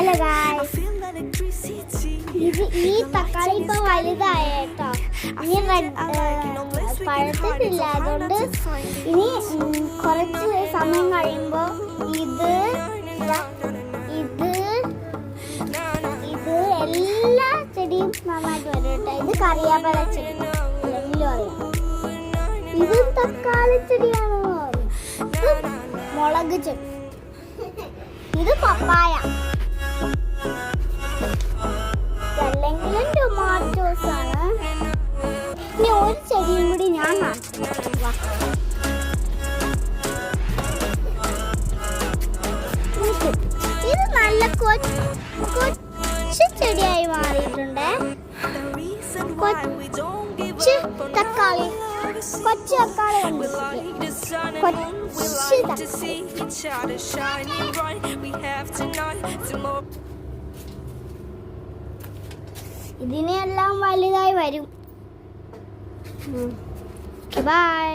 Hello guys, ഈ തക്കാളി ഇപ്പൊ വലുതായ കേട്ടോ. ഇനി പഴുത്തിട്ടില്ല, അതുകൊണ്ട് ഇനി കുറച്ച് സമയം കഴിയുമ്പോ ഇത് എല്ലാ ചെടിയും നന്നായിട്ട് വരും കേട്ടോ. ഇത് കറിയാപ്പല ചെടി അല്ലെങ്കിലും അറിയാം. ഇത് തക്കാളി ചെടിയാണ്, ഇത് മുളക് ചെടി, ഇത് പപ്പായ, അല്ലെങ്കിലും ടൊമാറ്റോസ് ആണ്. ഇനി ഒരു ചെടിയും കൂടി ഞാൻ ഇത് നല്ല കൊച്ചു ചെടിയായി മാറിയിട്ടുണ്ട്. കൊച്ചു തക്കാളി ഉണ്ട്. ഇതിനെല്ലാം വലുതായി വരും. ബൈ.